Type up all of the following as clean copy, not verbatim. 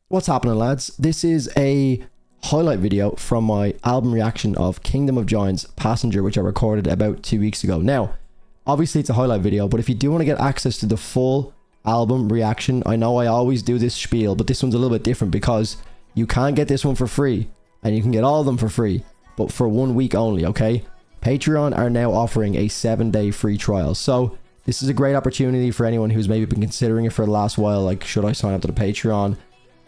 What's happening, lads? This is a highlight video from my album reaction of Kingdom of Giants Passenger, which I recorded about 2 weeks ago. Now, obviously it's a highlight video, but if you do want to get access to the full album reaction, I know I always do this spiel, but this one's a little bit different because you can get this one for free and you can get all of them for free, but for 1 week only, okay? Patreon are now offering a 7-day free trial. So this is a great opportunity for anyone who's maybe been considering it for the last while, like, should I sign up to the Patreon?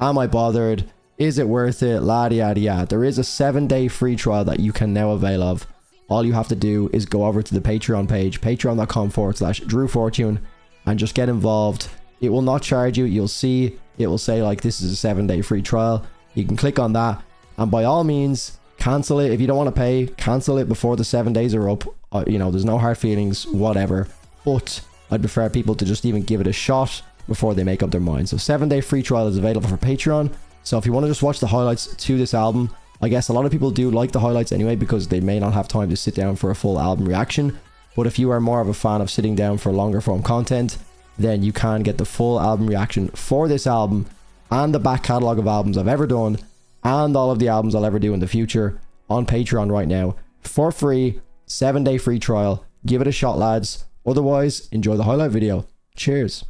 Am I bothered? Is it worth it? La yada yada. There is a 7-day free trial that you can now avail of. All you have to do is go over to the Patreon page, patreon.com/DrewFortune, and just get involved. It will not charge you. You'll see it will say like this is a 7-day free trial. You can click on that and by all means cancel it. If you don't want to pay, cancel it before the 7 days are up. You know, there's no hard feelings, whatever. But I'd prefer people to just even give it a shot before they make up their mind. So 7-day free trial is available for Patreon. So if you want to just watch the highlights to this album, I guess a lot of people do like the highlights anyway because they may not have time to sit down for a full album reaction. But if you are more of a fan of sitting down for longer form content, then you can get the full album reaction for this album and the back catalogue of albums I've ever done and all of the albums I'll ever do in the future on Patreon right now for free. 7-day free trial. Give it a shot, lads. Otherwise, enjoy the highlight video. Cheers.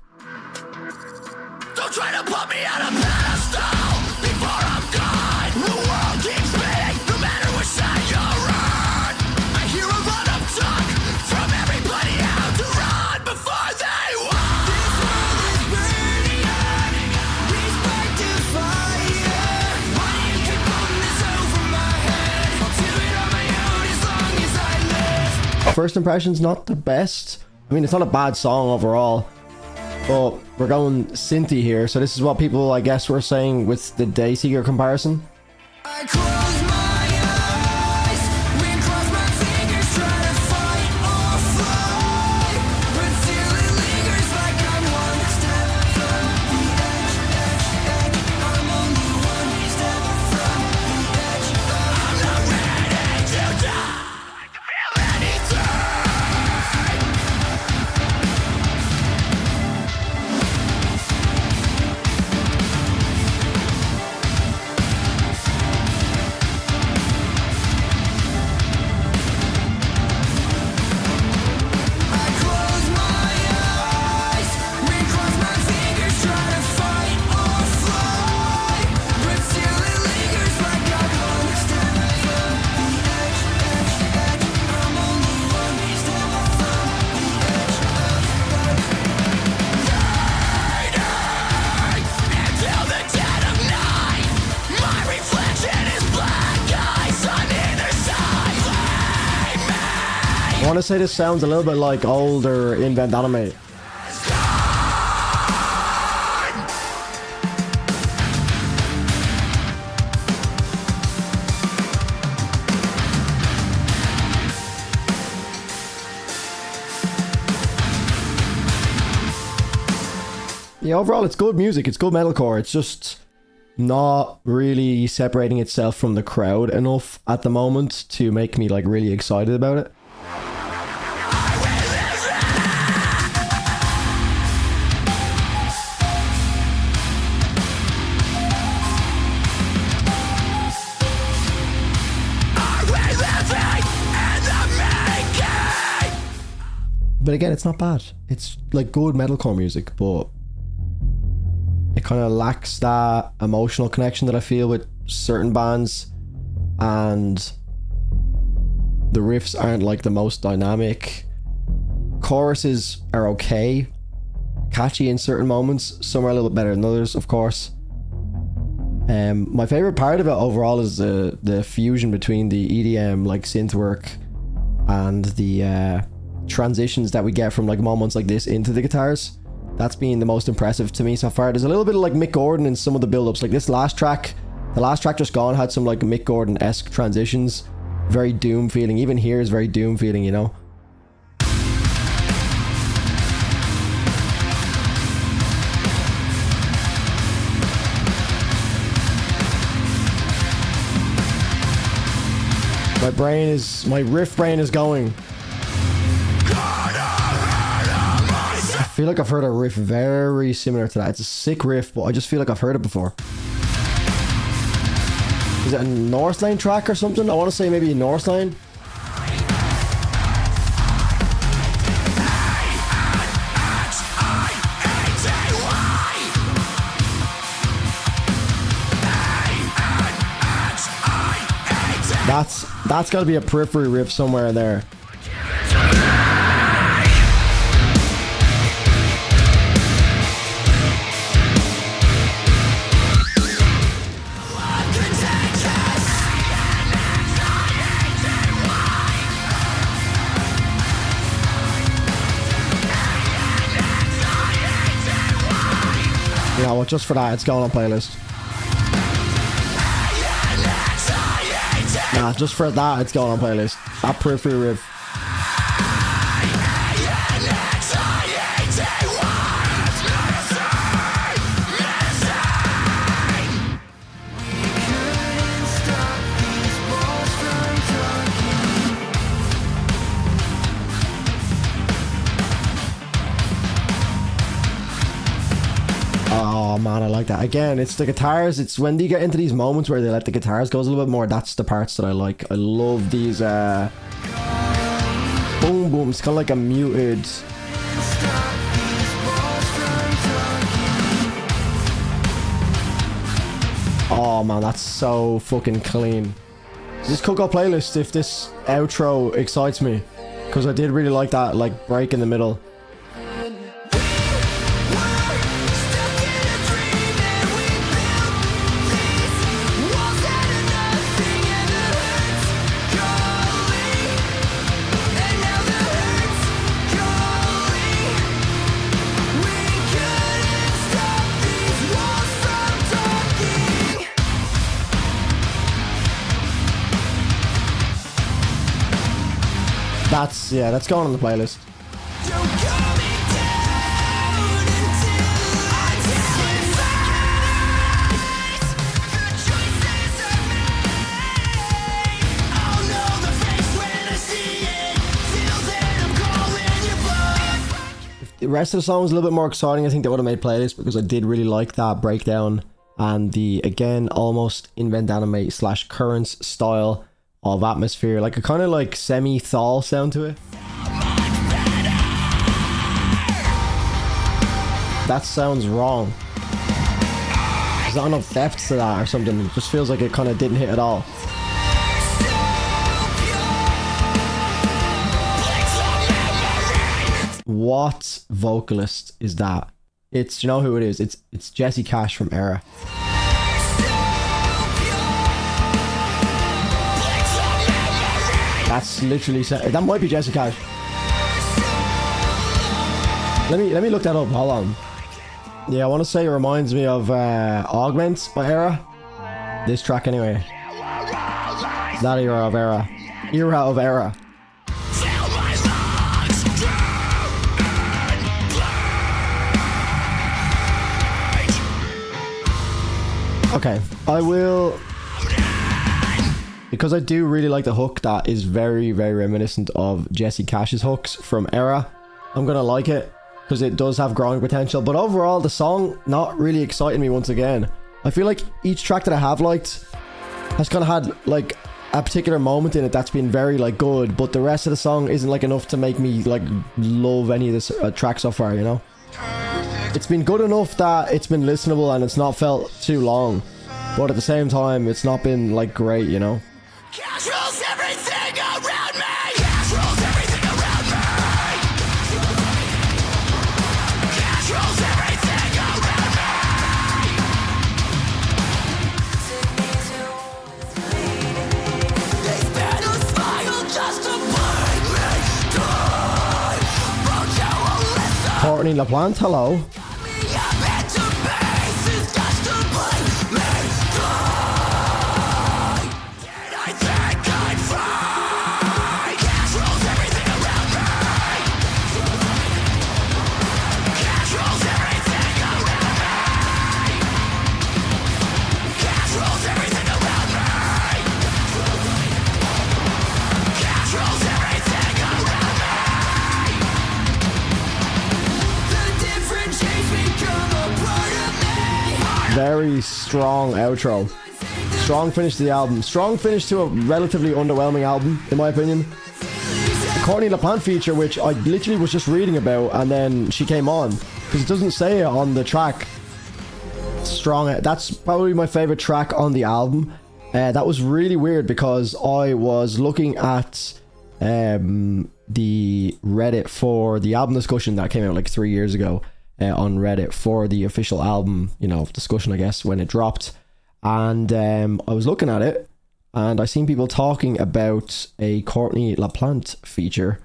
Don't try to put me on a pedestal before I'm gone. The world keeps spinning, no matter which side you're on. I hear a lot of talk from everybody out to run before they walk. This world is burning up, we spark to fire. Why do you keep putting this over my head? I'll do it on my own as long as I live. First impression's not the best. I mean, it's not a bad song overall, but we're going synthy here, so this is what people, I guess, were saying with the Dayseeker comparison. I close my eyes, recross my fingers, try to fight or fly, but still it lingers like I'm one step from the edge. I'm only one step from the edge. I'm not ready to die, to feel anything. I want to say this sounds a little bit like older Invent Anime. Yeah, overall it's good music, it's good metalcore, it's just not really separating itself from the crowd enough at the moment to make me like really excited about it. But again, it's not bad. It's like good metalcore music, but it kind of lacks that emotional connection that I feel with certain bands, and the riffs aren't like the most dynamic. Choruses are okay, catchy in certain moments. Some are a little bit better than others, of course. My favorite part of it overall is the fusion between the EDM like synth work and the transitions that we get from like moments like this into the guitars. That's been the most impressive to me so far. There's a little bit of like Mick Gordon in some of the build-ups, like this last track, the last track just gone had some like Mick Gordon-esque transitions, very Doom feeling. Even here is very Doom feeling, you know. My riff brain is going. I feel like I've heard a riff very similar to that. It's a sick riff, but I just feel like I've heard it before. Is it a North Lane track or something? I want to say maybe a North Lane. That's got to be a Periphery riff somewhere in there. You know what, just for that, it's going on playlist. Nah, just for that, it's going on playlist. That Periphery riff. Oh man, I like that. Again, it's the guitars. It's when you get into these moments where they let the guitars go a little bit more. That's the parts that I like. I love these boom boom. It's kind of like a muted. Oh man, that's so fucking clean. This could go playlist if this outro excites me, because I did really like that like break in the middle. That's going on the playlist. If the rest of the song was a little bit more exciting, I think they would have made playlist, because I did really like that breakdown and the, again, almost Invent Animate / Currents style of atmosphere, like a kind of like semi-thal sound to it. That sounds wrong. There's not enough depth to that or something. It just feels like it kind of didn't hit at all. What vocalist is that? It's, you know who it is? It's Jesse Cash from Era. That's literally, that might be Jesse Cash. Let me look that up. Hold on. Yeah, I want to say it reminds me of Augments by Era. This track anyway. That era of Era. Era of Era. Okay, I will, because I do really like the hook that is very, very reminiscent of Jesse Cash's hooks from Era. I'm gonna like it because it does have growing potential, but overall the song not really exciting me once again. I feel like each track that I have liked has kind of had like a particular moment in it that's been very like good, but the rest of the song isn't like enough to make me like love any of this track so far, you know? It's been good enough that it's been listenable and it's not felt too long, but at the same time it's not been like great, you know? Cash rules everything around me. Cash rules everything around me. Cash rules everything around me. They spin a smile just to make me die. But you will listen. Courtney LaPlante, hello. Very strong outro. strong finish to the album. Strong finish to a relatively underwhelming album, in my opinion. The Courtney LaPlante feature, which I literally was just reading about, and then she came on, because it doesn't say it on the track. Strong. That's probably my favorite track on the album. That was really weird because I was looking at the Reddit for the album discussion that came out like 3 years ago on Reddit for the official album, you know, discussion, I guess, when it dropped. And I was looking at it and I seen people talking about a Courtney LaPlante feature.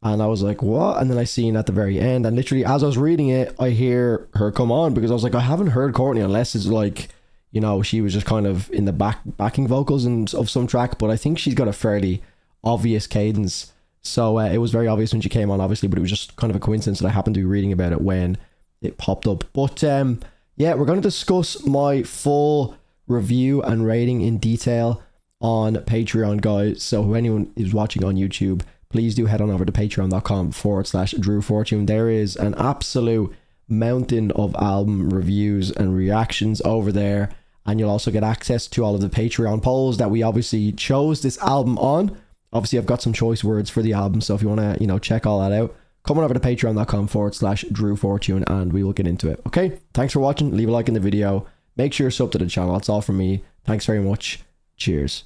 And I was like, what? And then I seen at the very end, and literally as I was reading it, I hear her come on, because I was like, I haven't heard Courtney unless it's like, you know, she was just kind of in the backing vocals and of some track, but I think she's got a fairly obvious cadence. So it was very obvious when she came on, obviously, but it was just kind of a coincidence that I happened to be reading about it when it popped up. But yeah, we're going to discuss my full review and rating in detail on Patreon, guys. So if anyone is watching on YouTube, please do head on over to patreon.com/DrewFortune. There is an absolute mountain of album reviews and reactions over there, and you'll also get access to all of the Patreon polls that we obviously chose this album on. Obviously, I've got some choice words for the album, so if you want to, you know, check all that out, come on over to patreon.com/DrewFortune, and we will get into it. Okay, thanks for watching. Leave a like in the video. Make sure you're sub to the channel. That's all from me. Thanks very much. Cheers.